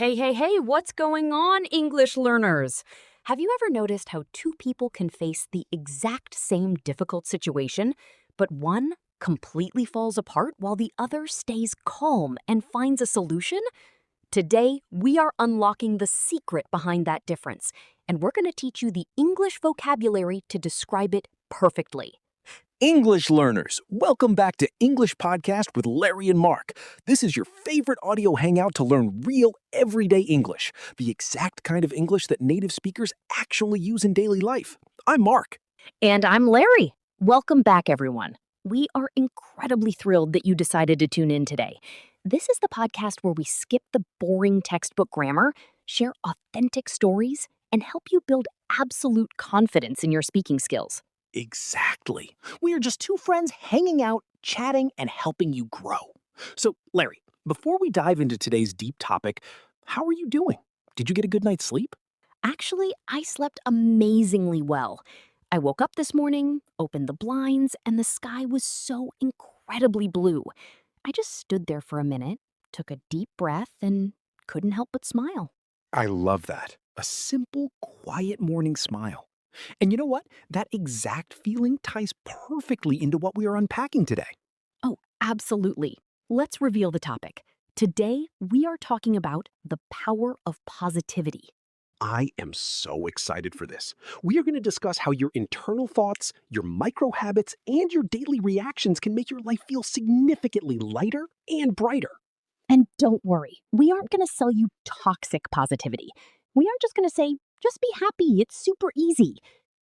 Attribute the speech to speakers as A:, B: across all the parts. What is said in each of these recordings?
A: Hey, what's going on, English learners? Have you ever noticed how two people can face the exact same difficult situation, but one completely falls apart while the other stays calm and finds a solution? Today, we are unlocking the secret behind that difference, and we're going to teach you the English vocabulary to describe it perfectly.
B: English learners, welcome back to English Podcast with Larry and Mark. This is your favorite audio hangout to learn real, everyday English, the exact kind of English that native speakers actually use in daily life. I'm Mark.
A: And I'm Larry. Welcome back, everyone. We are incredibly thrilled that you decided to tune in today. This is the podcast where we skip the boring textbook grammar, share authentic stories, and help you build absolute confidence in your speaking skills.
B: Exactly. We are just two friends hanging out, chatting, and helping you grow. So, Larry, before we dive into today's deep topic, how are you doing? Did you get a good night's sleep?
A: Actually, I slept amazingly well. I woke up this morning, opened the blinds, and the sky was so incredibly blue. I just stood there for a minute, took a deep breath, and couldn't help but smile.
B: I love that. A simple, quiet morning smile. And you know what? That exact feeling ties perfectly into what we are unpacking today.
A: Oh, absolutely. Let's reveal the topic. Today, we are talking about the power of positivity.
B: I am so excited for this. We are going to discuss how your internal thoughts, your micro habits, and your daily reactions can make your life feel significantly lighter and brighter.
A: And don't worry, we aren't going to sell you toxic positivity. We aren't just going to say, just be happy, it's super easy.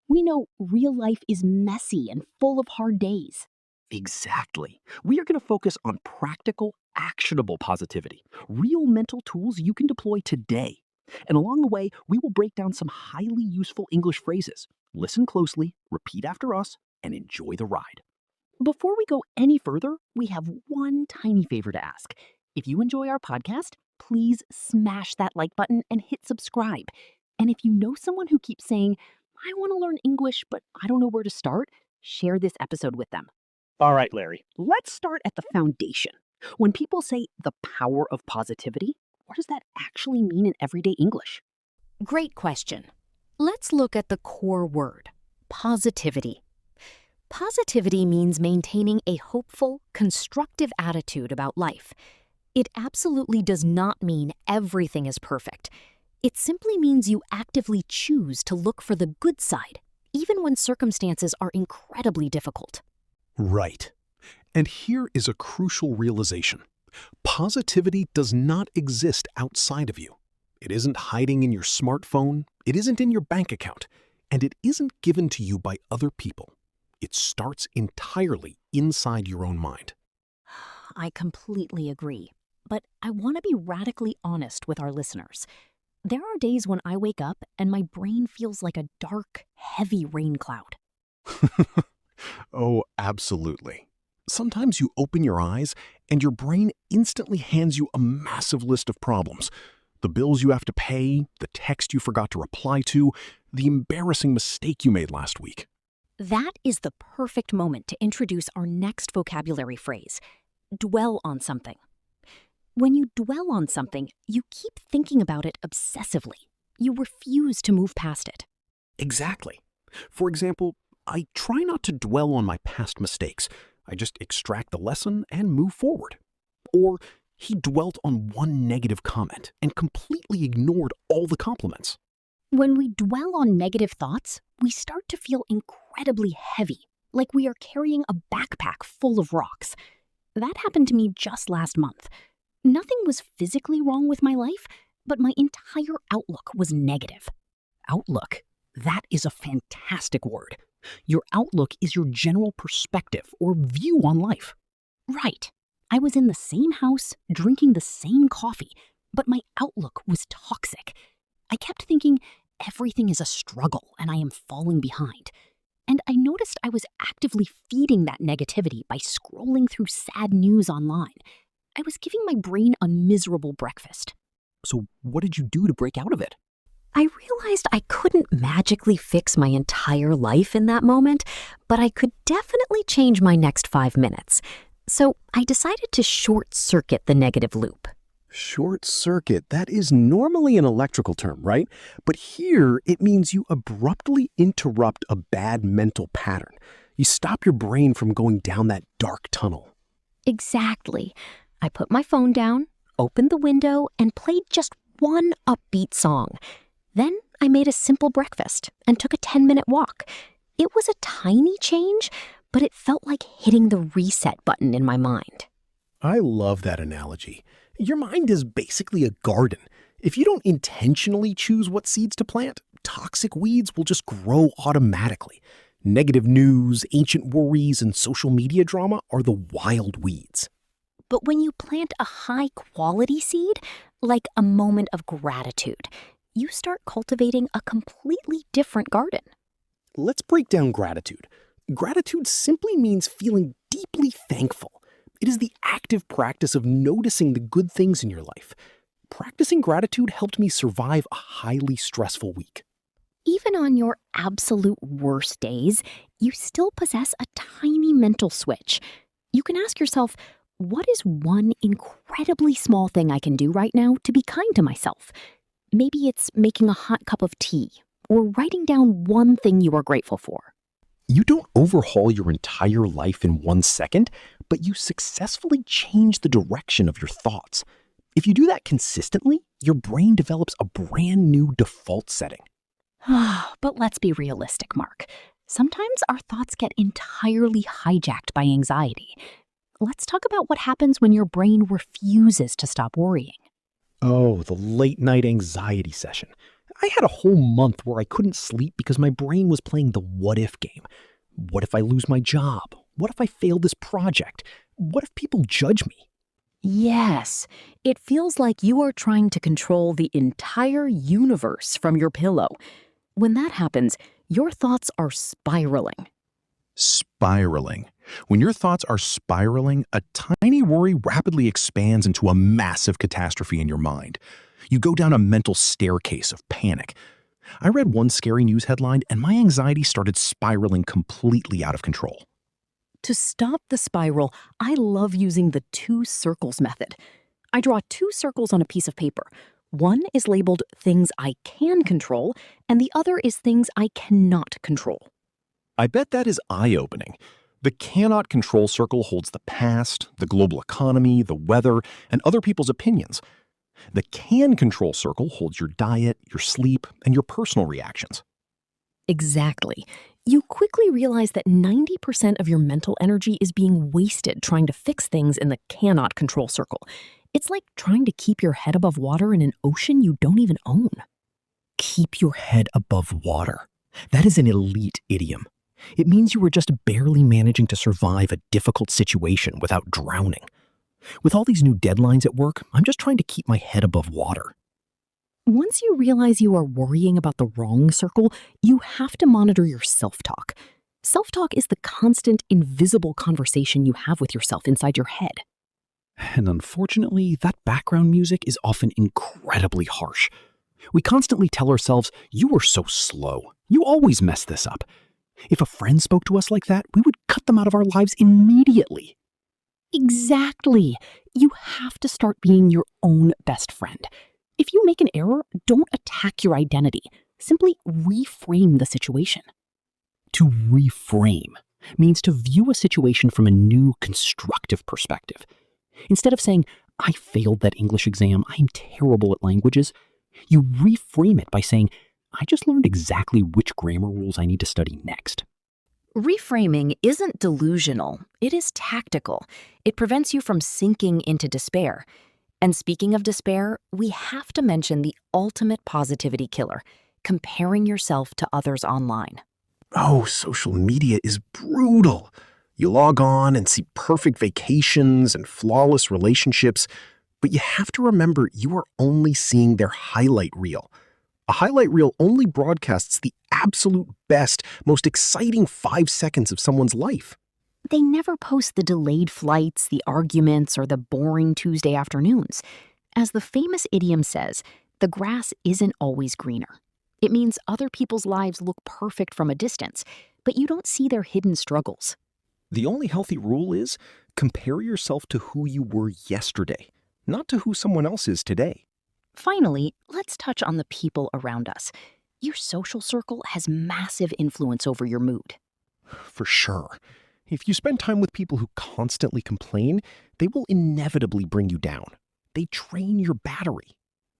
A: We know real life is messy and full of hard days.
B: Exactly. We are going to focus on practical, actionable positivity, real mental tools you can deploy today. And along the way, we will break down some highly useful English phrases. Listen closely, repeat after us, and enjoy the ride. Before we go any further, we have one tiny favor to ask. If you enjoy our podcast, please smash that like button and hit subscribe. And if you know someone who keeps saying, I want to learn English, but I don't know where to start, share this episode with them. All right, Larry, let's start at the foundation. When people say the power of positivity, what does that actually mean in everyday English? Great question. Let's look at the core word, positivity. Positivity means maintaining a hopeful, constructive attitude about life. It absolutely does not mean everything is perfect. It simply means you actively choose to look for the good side, even when circumstances are incredibly difficult.
C: Right. And here is a crucial realization. Positivity does not exist outside of you. It isn't hiding in your smartphone, it isn't in your bank account, and it isn't given to you by other people. It starts entirely inside your own mind.
A: I completely agree, but I want to be radically honest with our listeners. There are days when I wake up and my brain feels like a dark, heavy rain cloud.
C: Oh, absolutely. Sometimes you open your eyes and your brain instantly hands you a massive list of problems. The bills you have to pay, the text you forgot to reply to, the embarrassing mistake you made last week.
A: That is the perfect moment to introduce our next vocabulary phrase, dwell on something. When you dwell on something, you keep thinking about it obsessively. You refuse to move past it.
C: Exactly. For example, I try not to dwell on my past mistakes. I just extract the lesson and move forward. Or he dwelt on one negative comment and completely ignored all the compliments.
A: When we dwell on negative thoughts, we start to feel incredibly heavy, like we are carrying a backpack full of rocks. That happened to me just last month. Nothing was physically wrong with my life, but my entire outlook was negative.
B: Outlook. That is a fantastic word. Your outlook is your general perspective or view on life.
A: Right. I was in the same house, drinking the same coffee, but my outlook was toxic. I kept thinking everything is a struggle and I am falling behind. And I noticed I was actively feeding that negativity by scrolling through sad news online. I was giving my brain a miserable breakfast.
B: So what did you do to break out of it?
A: I realized I couldn't magically fix my entire life in that moment, but I could definitely change my next 5 minutes. So I decided to short-circuit the negative loop.
B: Short circuit, that is normally an electrical term, right? But here it means you abruptly interrupt a bad mental pattern. You stop your brain from going down that dark tunnel.
A: Exactly. I put my phone down, opened the window, and played just one upbeat song. Then I made a simple breakfast and took a 10-minute walk. It was a tiny change, but it felt like hitting the reset button in my mind.
B: I love that analogy. Your mind is basically a garden. If you don't intentionally choose what seeds to plant, toxic weeds will just grow automatically. Negative news, ancient worries, and social media drama are the wild weeds.
A: But when you plant a high-quality seed, like a moment of gratitude, you start cultivating a completely different garden.
B: Let's break down gratitude. Gratitude simply means feeling deeply thankful. It is the active practice of noticing the good things in your life. Practicing gratitude helped me survive a highly stressful week.
A: Even on your absolute worst days, you still possess a tiny mental switch. You can ask yourself, what is one incredibly small thing I can do right now to be kind to myself? Maybe it's making a hot cup of tea or writing down one thing you are grateful for.
B: You don't overhaul your entire life in 1 second, but you successfully change the direction of your thoughts. If you do that consistently, your brain develops a brand new default setting.
A: But let's be realistic, Mark. Sometimes our thoughts get entirely hijacked by anxiety. Let's talk about what happens when your brain refuses to stop worrying.
B: Oh, the late night anxiety session. I had a whole month where I couldn't sleep because my brain was playing the what if game. What if I lose my job? What if I fail this project? What if people judge me?
A: Yes, it feels like you are trying to control the entire universe from your pillow. When that happens, your thoughts are spiraling.
C: Spiraling. When your thoughts are spiraling, a tiny worry rapidly expands into a massive catastrophe in your mind. You go down a mental staircase of panic. I read one scary news headline and my anxiety started spiraling completely out of control.
A: To stop the spiral, I love using the 2 circles method. I draw 2 circles on a piece of paper. One is labeled things I can control, and the other is things I cannot control.
C: I bet that is eye-opening. The cannot control circle holds the past, the global economy, the weather, and other people's opinions. The can control circle holds your diet, your sleep, and your personal reactions.
A: Exactly. You quickly realize that 90% of your mental energy is being wasted trying to fix things in the cannot control circle. It's like trying to keep your head above water in an ocean you don't even own.
B: Keep your head above water. That is an elite idiom. It means you were just barely managing to survive a difficult situation without drowning. With all these new deadlines at work, I'm just trying to keep my head above water.
A: Once you realize you are worrying about the wrong circle, you have to monitor your self-talk. Self-talk is the constant, invisible conversation you have with yourself inside your head.
B: And unfortunately, that background music is often incredibly harsh. We constantly tell ourselves, you are so slow. You always mess this up. If a friend spoke to us like that, we would cut them out of our lives immediately.
A: Exactly. You have to start being your own best friend. If you make an error, don't attack your identity. Simply reframe the situation.
B: To reframe means to view a situation from a new, constructive perspective. Instead of saying, I failed that English exam, I'm terrible at languages, you reframe it by saying, I just learned exactly which grammar rules I need to study next.
A: Reframing isn't delusional, it is tactical. It prevents you from sinking into despair. And speaking of despair, we have to mention the ultimate positivity killer, comparing yourself to others online.
C: Oh, social media is brutal. You log on and see perfect vacations and flawless relationships, but you have to remember you are only seeing their highlight reel. A highlight reel only broadcasts the absolute best, most exciting 5 seconds of someone's life.
A: They never post the delayed flights, the arguments, or the boring Tuesday afternoons. As the famous idiom says, the grass isn't always greener. It means other people's lives look perfect from a distance, but you don't see their hidden struggles.
B: The only healthy rule is compare yourself to who you were yesterday,
C: not to who someone else is today.
A: Finally, let's touch on the people around us. Your social circle has massive influence over your mood.
C: For sure. If you spend time with people who constantly complain, they will inevitably bring you down. They drain your battery.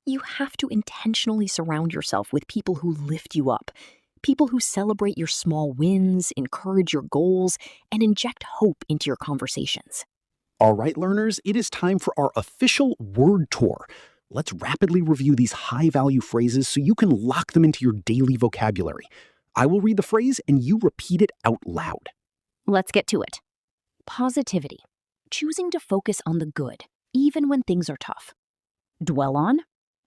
A: You have to intentionally surround yourself with people who lift you up, people who celebrate your small wins, encourage your goals, and inject hope into your conversations.
B: All right, learners, it is time for our official word tour. Let's rapidly review these high-value phrases so you can lock them into your daily vocabulary. I will read the phrase and you repeat it out loud.
A: Let's get to it. Positivity. Choosing to focus on the good, even when things are tough. Dwell on.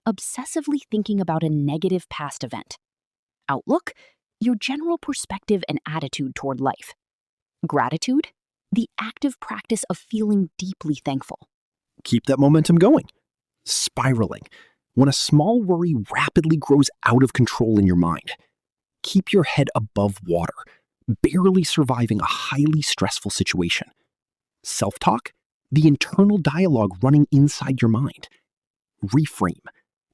A: Obsessively thinking about a negative past event. Outlook. Your general perspective and attitude toward life. Gratitude. The active practice of feeling deeply thankful.
B: Keep that momentum going. Spiraling. When a small worry rapidly grows out of control in your mind. Keep your head above water, barely surviving a highly stressful situation. Self-talk. The internal dialogue running inside your mind. Reframe.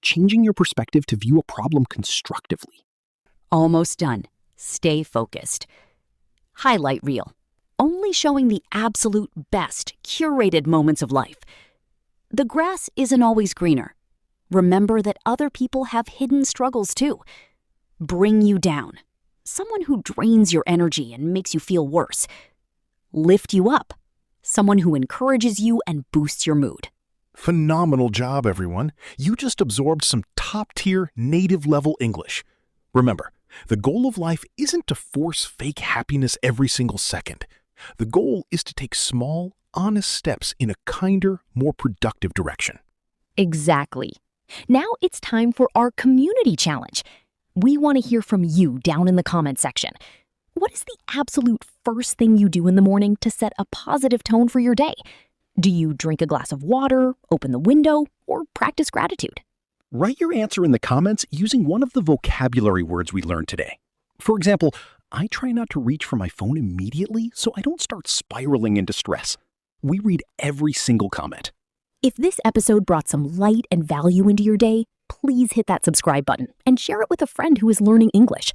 B: Changing your perspective to view a problem constructively. Almost done. Stay focused. Highlight reel. Only showing the absolute best, curated moments of life. The grass isn't always greener. Remember that other people have hidden struggles too. Bring you down. Someone who drains your energy and makes you feel worse. Lift you up. Someone who encourages you and boosts your mood.
C: Phenomenal job, everyone. You just absorbed some top-tier, native-level English. Remember, the goal of life isn't to force fake happiness every single second. The goal is to take small, honest steps in a kinder, more productive direction.
A: Exactly. Now it's time for our community challenge. We want to hear from you down in the comments section. What is the absolute first thing you do in the morning to set a positive tone for your day? Do you drink a glass of water, open the window, or practice gratitude?
B: Write your answer in the comments using one of the vocabulary words we learned today. For example, I try not to reach for my phone immediately so I don't start spiraling into stress. We read every single comment.
A: If this episode brought some light and value into your day, please hit that subscribe button and share it with a friend who is learning English.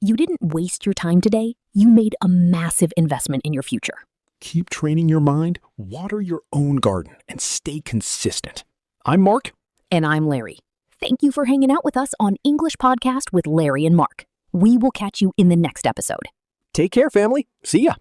A: You didn't waste your time today. You made a massive investment in your future.
C: Keep training your mind, water your own garden, and stay consistent.
B: I'm Mark.
A: And I'm Larry. Thank you for hanging out with us on English Podcast with Larry and Mark. We will catch you in the next episode.
B: Take care, family. See ya.